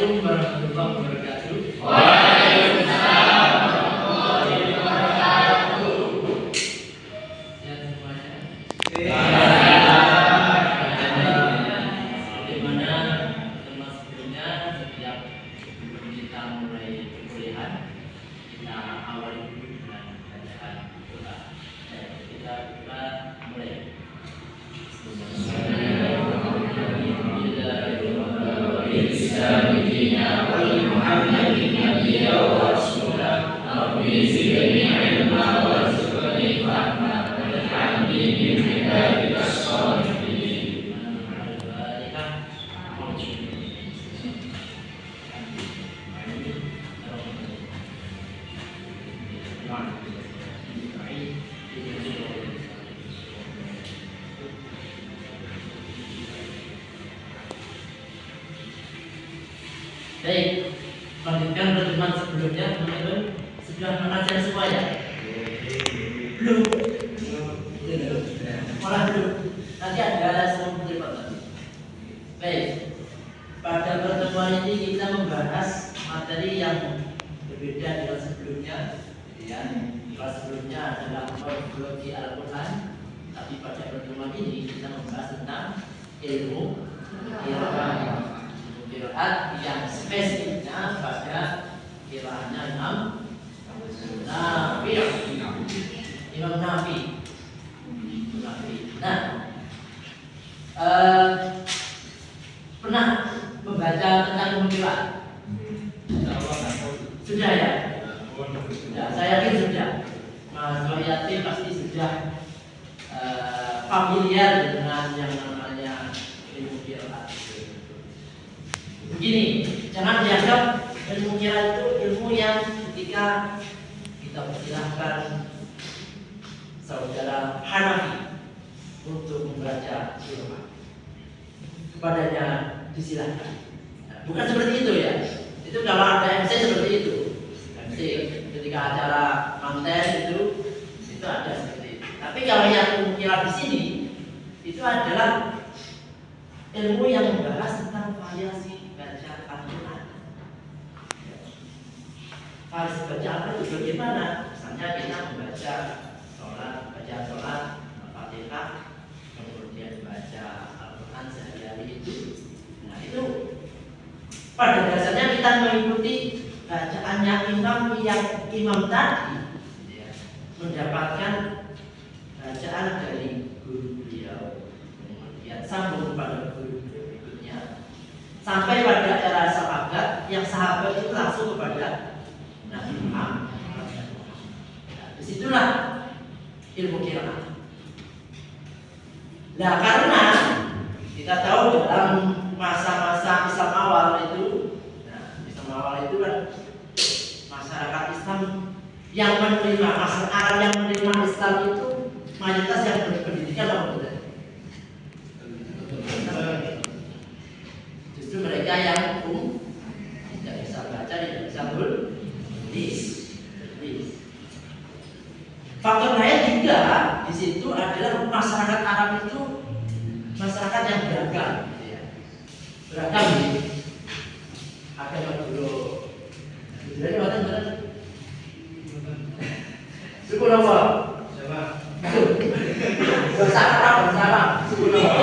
Assalamualaikum warahmatullahi wabarakatuh. Waalaikumsalam warahmatullahi wabarakatuh. Ya semuanya. Bagaimana teman sebelumnya setiap kita mulai perkuliahan kita awali dulu dengan bacaan doa. Kita mulai. Baik, lanjutkan pertemuan sebelumnya, teman-teman sudah mengajar semua ya? Belum. Malah belum. Nanti ada semua lagi. Baik, pada pertemuan ini kita membahas materi yang berbeda dengan sebelumnya. Ya, kelas sebelumnya adalah morfologi Al-Quran, tapi pada pertemuan ini kita membahas tentang ilmu qiraat yang spesifiknya pada qiraatnya Imam Nafi. Nah, pernah membaca tentang ilmu qiraat? Sudah ya? Ya, saya yakin sudah. Mas Yatim pasti sudah familiar dengan yang namanya ilmu qiraat. Begini, jangan dianggap ilmu qiraat itu ilmu yang ketika kita persilahkan saudara Hanafi untuk membaca qiraat, kepadanya disilahkan. Nah, bukan seperti itu ya. Itu kalau ada MC seperti itu. MC ketika acara manten itu ada seperti itu. Tapi kalau yang ilmu qiraat di sini itu adalah ilmu yang membahas tentang variasi baca Al-Quran. Variasi baca Al-Quran itu bagaimana? Misalnya kita membaca baca sholat, Al-Fatihah, kemudian baca Al-Quran sehari-hari itu. Nah itu pada dasarnya kita mengikuti bacaannya imam tadi, ya, mendapatkan bacaan dari guru beliau, kemudian sambung pada guru berikutnya sampai pada era sahabat, yang sahabat itu langsung kepada Nabi Muhammad. Nah, disitulah ilmu qiraat. Nah, karena kita tahu dalam masa-masa Islam awal itu, Islam awal itu kan masyarakat Islam yang menerima, masyarakat Arab yang menerima Islam itu mayoritas yang berpendidikan apa tidak? Justru mereka yang tidak bisa baca, tidak bisa tulis. Faktor lain juga di situ adalah masyarakat Arab itu masyarakat yang beragam, beragam nih. Ada Maduro, jadi mana? Suku apa? Bersama. Suku apa?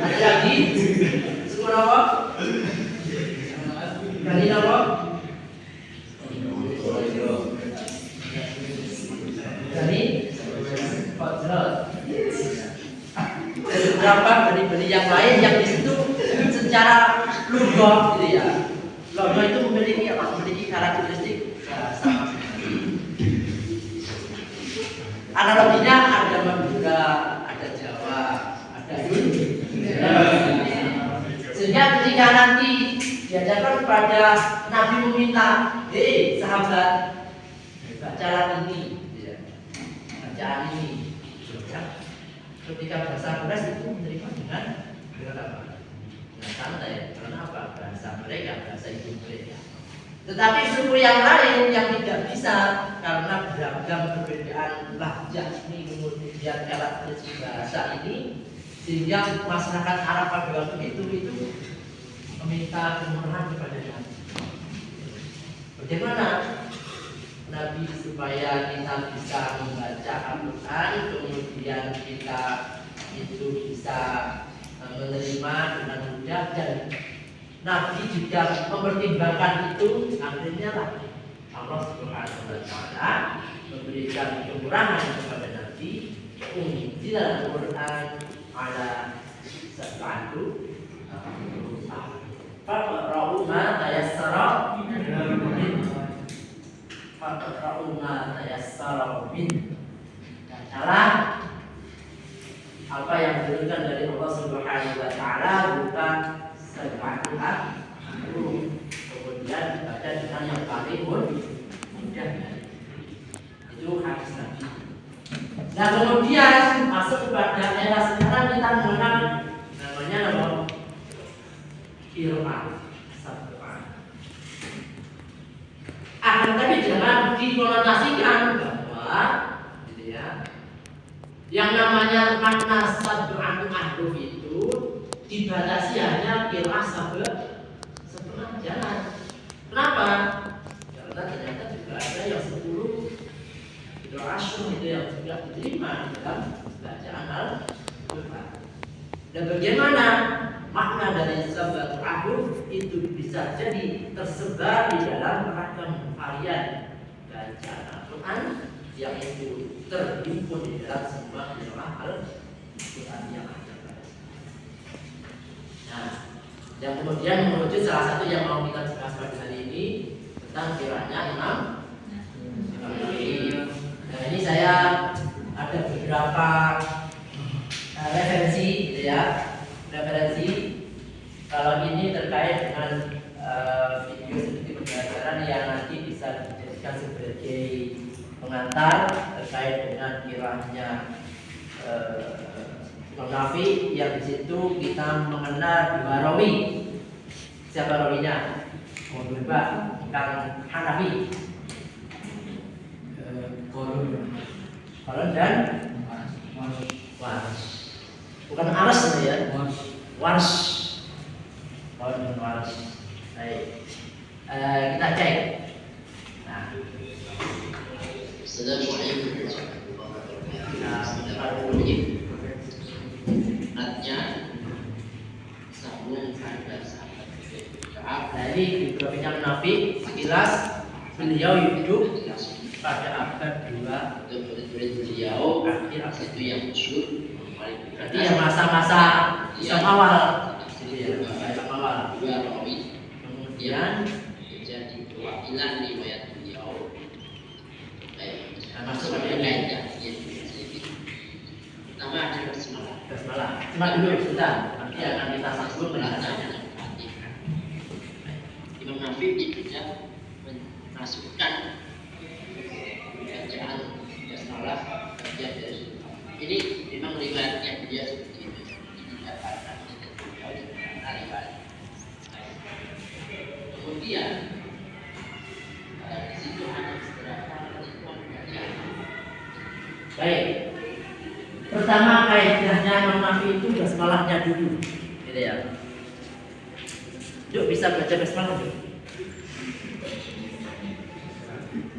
Ada lagi? Suku apa? Dari apa? Dari Fadrat. Beberapa beni-beni yang lain yang di situ secara lugah gitu ya. Lugah itu memiliki karakteristik sama. Analoginya ada Madura, ada Jawa, ada Indonesia. Sehingga ketika nanti diajarkan kepada Nabi meminta, sahabat, bacaan ini, bacaan ini. Ketika bahasa Quran itu menerima dengan apa? Dengan santai. Karena apa? Bahasa mereka, bahasa ibu mereka. Tetapi suku yang lain yang tidak bisa karena beragam perbedaan lahjah ini, kemudian karakteristik bahasa ini, Sehingga masyarakat Arab pada waktu itu meminta kemurahan kepada Nabi. Bagaimana Nabi supaya kita bisa membaca Al-Quran, kemudian kita itu bisa menerima dengan mudah, dan Nabi juga mempertimbangkan itu. Akhirnya lah Allah Subhanahu wa Ta'ala memberikan kemurahan kepada Nabi. Unzil Al-Quran ala sab'ati faqra'u ma tayassara min. Bacalah apa yang diberikan dari Allah Subhanahu wa Ta'ala bukan sab'atu ahruf. Kemudian dibaca dengan yang paling mudah. Itu hadis Nabi. Nah, kemudian masuk kepada era sekarang, kita mengenal namanya apa? Qira'ah sab'ah. Akan tapi jangan dikonotasikan bahwa gitu ya, yang namanya makna sab'atu ahruf itu dibatasi hanya qira'ah sab'ah. Jangan. Kenapa? Karena ternyata juga ada yang 10 Asyur itu yang juga diterima dalam bacaan Al-Quran. Dan bagaimana makna dari sab'atu ahruf itu bisa jadi tersebar di dalam ragam varian bacaan Al-Quran yang itu terhimpun di dalam semua qiraah Al-Quran yang ada. Nah, yang kemudian menuju salah satu yang mau kita bahas pada hari ini tentang qiraahnya Imam Nawawi. Nah, ini saya ada beberapa referensi, gitu ya. Referensi kalau ini terkait dengan video sedikit pembelajaran yang nanti bisa dijadikan sebagai pengantar terkait dengan qiraahnya Imam Nawawi, yang di situ kita mengenal dua rawi. Siapa rawinya? Kang Hanafi. Kolon dan waras. Bukan aras itu ya. Waras. Kolon dan waras. Baik. Kita cek. Nah. Assalamualaikum warahmatullahi wabarakatuh. Artinya sambung pada sahabat. Nah, ini biografinya Nabi sekilas beliau hidup pada abad 2. Untuk murid-murid beliau akhir itu yang masyhur berarti yang masa-masa Islam awal. Islam awal. Dua rawi Kemudian menjadi perwakilan riwayat beliau. Baik, masuk pada kaidah. Pertama ada basmalah. Basmalah. Cuma dulu sudah. Nanti akan kita sambung penjelasannya. Imam Nawawi juga memasukkan bacaan basmalah bagian dari surah. Ini memang riwayatnya dia seperti itu. Tidak ada riwayat. Kemudian di situ ada beberapa ketentuan bacaan. Baik. Pertama kaidahnya Imam Nawawi itu basmalahnya dulu. Gitu ya. Yuk bisa baca basmalah yuk.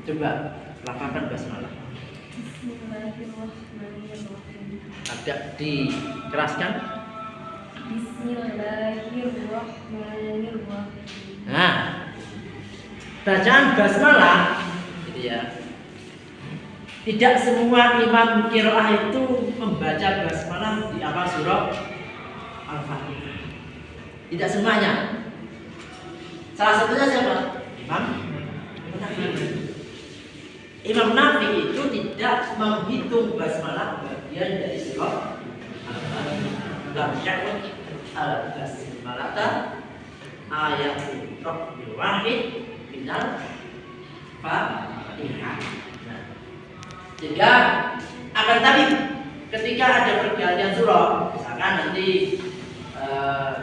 Coba lakukan basmalah. Bismillahirrahmanirrahim. Agak dikeraskan. Bismillahirrahmanirrahim. Nah, bacaan basmalah gitu ya. Tidak semua imam qiraah itu membaca basmalah di awal surah Al-Fatihah. Tidak semuanya. Salah satunya siapa? Imam Nawawi. Imam Nawawi itu tidak menghitung basmalah bagian dari surah Al-Fatihah. Lam yakun al-basmalata ayatul rabbil wahid minal Fatihah. Sehingga akan tadi ketika ada pergantian surah, misalkan nanti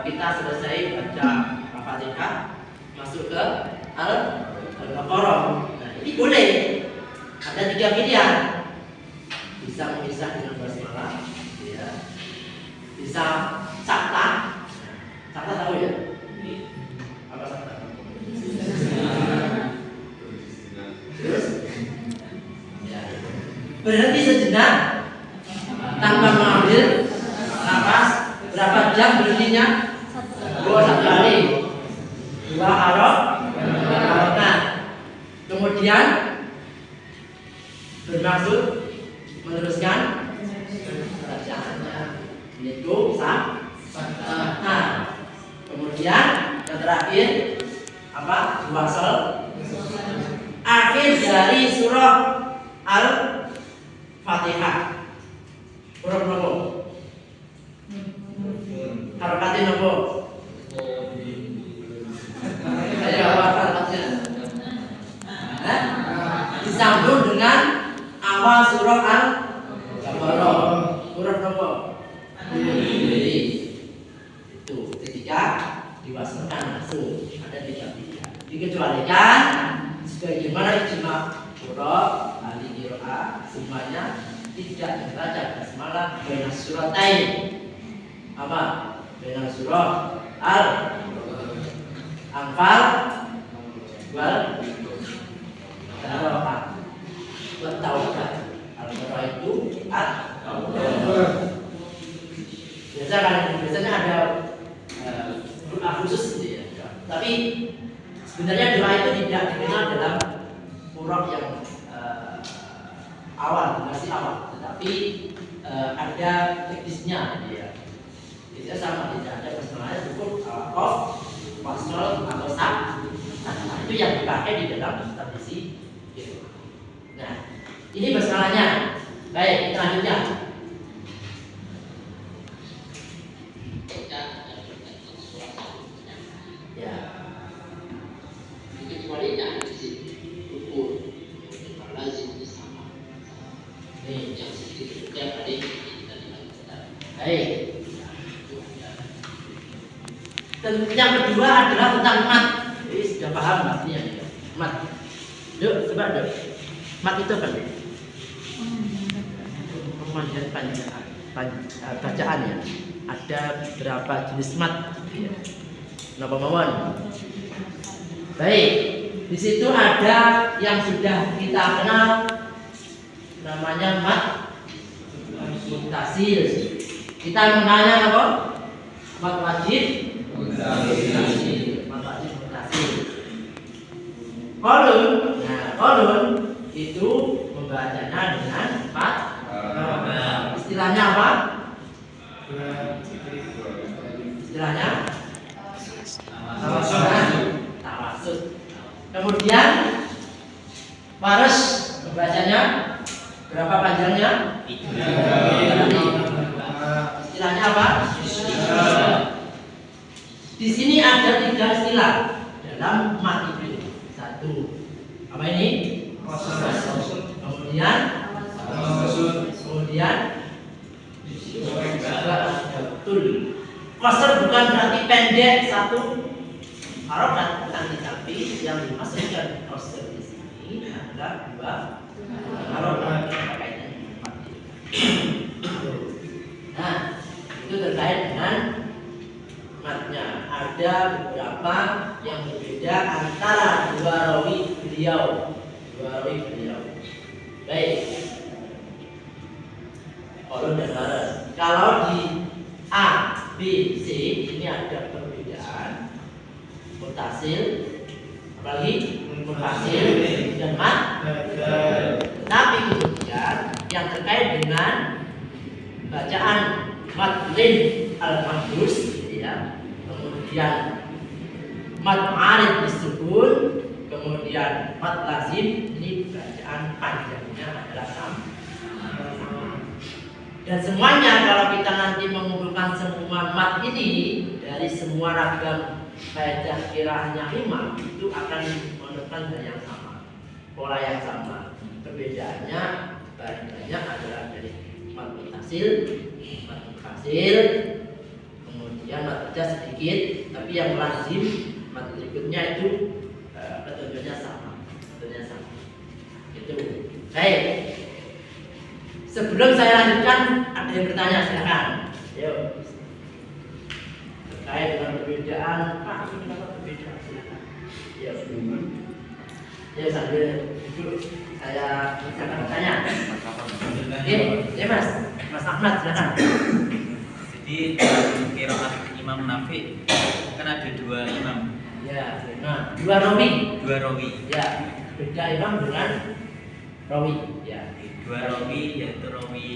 kita selesai baca Al-Fatihah masuk ke Al-Baqarah. Nah, ini boleh. Ada 3 pilihan. Bisa memisah dengan basmalah, ya. bisa sakta. Sakta tahu ya? Apa sakta? Terus ya, berhenti sejenak tanpa mengambil nafas. Berapa jam berhentinya? 1 kali. 2 harokat. Kemudian bermaksud meneruskan bacaannya, yaitu sakta. Kemudian yang terakhir apa? Wasal. Akhir dari surah Al-Fatihah. Huruf nopo? Harokatnya nopo? Ayo harokatnya. Disambung dengan awal surah Al-Baqarah. Huruf nopo? Itu ketika diwasalkan langsung ada 3. Dikecualikan sebagaimana ijma surah ahli qiraah semuanya tidak membaca basmalah baina suratain. Apa? Baina surah Al-Anfal wal Taubah. Al-Baqarah itu At-Taubah. Biasanya ada doa khusus gitu ya. Tapi sebenarnya doa itu tidak dikenal dalam huruf yang awal, masih awal. Tetapi ada teknisnya gitu ya. Itu sama, tidak ada basmalahnya cukup qaf, wasl atau sak. Nah, itu yang dipakai di dalam tradisi gitu. Nah, ini basmalahnya. Baik, kita lanjutkan. Ya. Kecualinya di sini ukur lazim sama. Ini yang sedikit tadi kita lakukan. Baik. Dan yang kedua adalah tentang mat. Jadi sudah paham maksudnya ya. Mat. Yuk, coba dok. Mat itu apa? Pemanjat bacaan ya. Ada berapa jenis mat? Ya. Napa mawon? Baik, di situ ada yang sudah kita kenal, namanya mat mutasil. Kita mengenalnya apa? Mat wajib mutasil. Mat wajib mutasil. Kolun, nah kolun itu membacanya dengan mat. Istilahnya apa? Istilahnya tawasud. Kemudian waras membacanya berapa panjangnya? 3. Istilahnya apa? Di sini ada 3 istilah dalam mat itu. 1. Apa ini? Kemudian betul. Qasar bukan berarti pendek 1 harokat, tetapi yang dimaksudkan qasar di sini adalah 2 harokat kaitannya. Nah, itu terkait dengan matnya. Ada beberapa yang berbeda antara 2 rawi beliau. Baik. Kolon dan waras. Kalau di A, B, C ini ada perbedaan mutasil, apalagi mutasil dan mat. Tapi kemudian yang terkait dengan bacaan matlin al-mahdus, ya, kemudian mat arid disebut, kemudian mat lazim, ini bacaan panjangnya adalah sama. Dan semuanya kalau kita nanti mengumpulkan semua mat ini dari semua ragam kaidah qiraahnya imam, itu akan menemukan hal yang sama, pola yang sama. Perbedaannya paling banyak adalah dari mat mutasil, kemudian mat pecah sedikit, tapi yang lazim mat berikutnya itu petunjuknya sama. Itu. Baik. Sebelum saya lanjutkan, ada yang bertanya, silakan. Yuk. terkait dengan perbedaan. Pak, ini kenapa berbeda? Silakan. Ya, ya sambil duduk saya akan bertanya. Oke, ya Mas Ahmad silakan. Jadi dalam qiraat Imam Nafi kan ada dua imam. Ya, nah, dua rawi. Ya, beda imam dengan rawi. Ya, Dua rawi yaitu rawi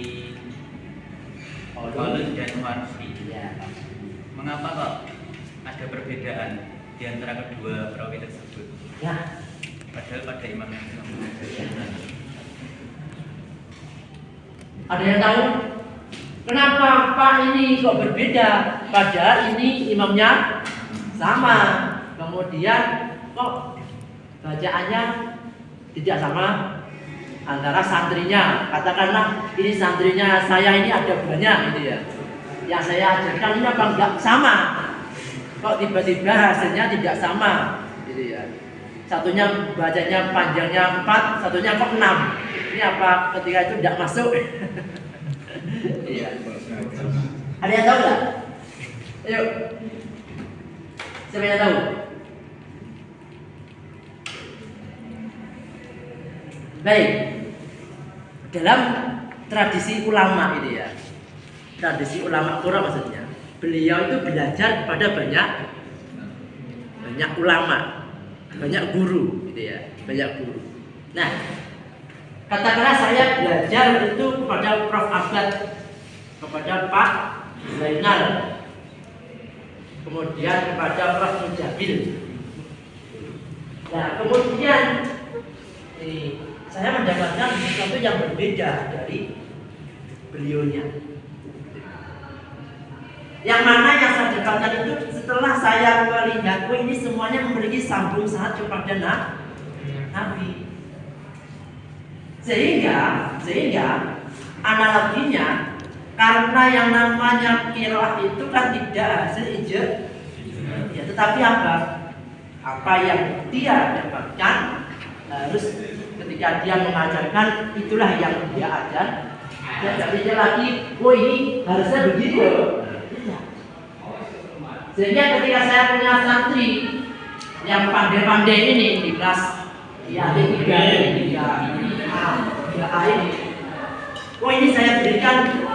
Khalid dan Warfi. Ya. Mengapa kok ada perbedaan di antara kedua perawi tersebut? Ya. Padahal pada imam yang sama. Ada yang tahu kenapa Pak ini kok berbeda? Padahal ini imamnya sama. Kemudian kok bacaannya tidak sama antara santrinya. Katakanlah ini santrinya saya ini ada banyak gitu ya. Yang saya ajarkan ini apa enggak sama? Kok tiba-tiba hasilnya tidak sama gitu ya. Satunya bacanya panjangnya 4, satunya kok 6. Ini apa ketika itu tidak masuk? Iya. Ada yang tahu nggak? Ayo. Siapa yang tahu? Baik. Dalam tradisi ulama ini ya. Tradisi ulama Qura maksudnya. Beliau itu belajar kepada banyak ulama, banyak guru gitu ya, banyak guru. Nah, katakanlah saya belajar itu kepada Prof. Abad, kepada Pak Zainal, kemudian kepada Prof. Mujabil. Nah, kemudian ini saya mendapatkan sesuatu yang berbeda dari beliaunya. Yang mana yang saya dapatkan itu setelah saya melihat, ini semuanya memiliki sambung sanad kepada Nabi. Sehingga analoginya, karena yang namanya qiraah itu kan tidak hasil ijazah, ya, tetapi apa yang dia dapatkan harus ketika dia mengajarkan itulah yang dia ajar. Dan tidak lagi, ini harusnya begitu. Sehingga ketika saya punya santri yang pandai-pandai ini di kelas di adik 3 ini, 3A ini, ini saya berikan,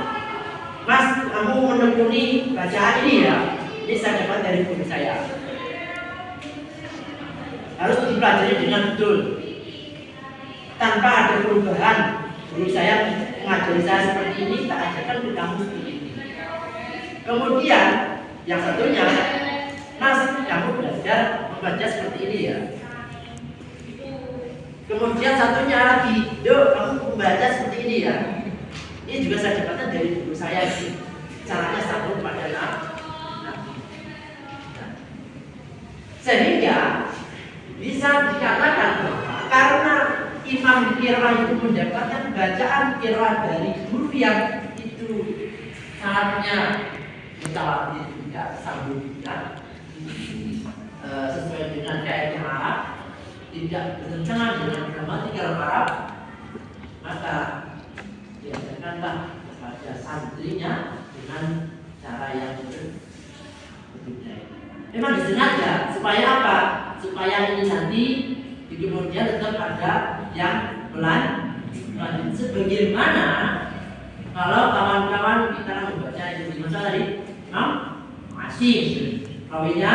Mas, kamu menekuni bacaan ini ya. Ini saya dapat dari guru saya. Harus dipelajari dengan betul, tanpa ada perubahan. Guru saya mengajari saya seperti ini, tak ajarkan ke kamu seperti ini. Kemudian yang satunya, Mas, kamu belajar membaca seperti ini ya. Kemudian satunya lagi, Dok, kamu membaca seperti ini ya. Ini juga saya dapatkan dari guru saya sih. Caranya sambung pada Nabi. Sehingga bisa dikatakan bahwa karena imam qiraah itu mendapatkan bacaan qiraah dari guru yang itu sangatnya mutawatir, tidak sambung tidak sesuai dengan kaidah Arab, tidak bertentangan dengan gramatikal Arab, maka diajarkanlah kepada santrinya dengan cara yang berbeda. Memang disengaja supaya apa? Supaya ini nanti di kemudian tetap ada yang lanjut. Sebagaimana kalau kawan-kawan kita membaca itu di masa tadi, masih rawinya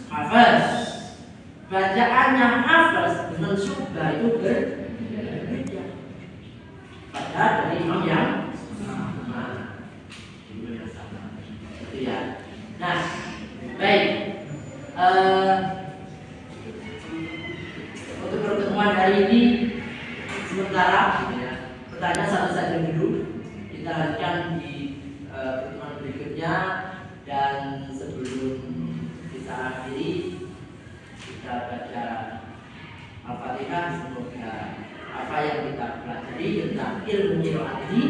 Hafiz, bacaannya Hafiz dengan Syu'bah itu berbeda. Padahal dari imam yang sama. Itu ya. Nah, baik. Untuk pertemuan hari ini sementara ya, pertanyaan satu saja dulu. Kita lanjutkan di pertemuan berikutnya, dan sebelum kita akhiri kita baca Al-Fatihah. Semoga apa yang kita pelajari tentang ilmu qiraat ini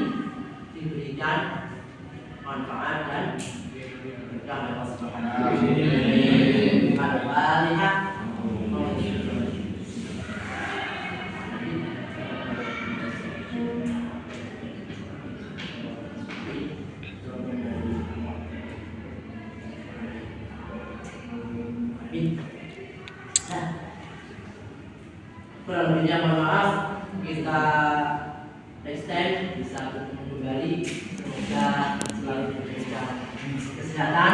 diberikan manfaat dan berkah Allah Subhanahu wa taala. Al-Fatihah. Amin. Nah, kurang lebihnya mohon maaf. Kita next time bisa bertemu kembali. Semoga selalu diberikan kesehatan.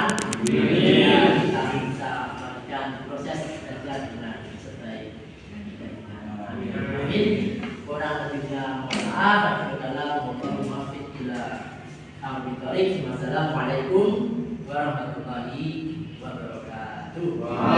Dan kita bisa melakukan proses belajar dengan sebaik. Amin. Kurang lebihnya mohon maaf. Wassalamualaikum warahmatullahi wabarakatuh.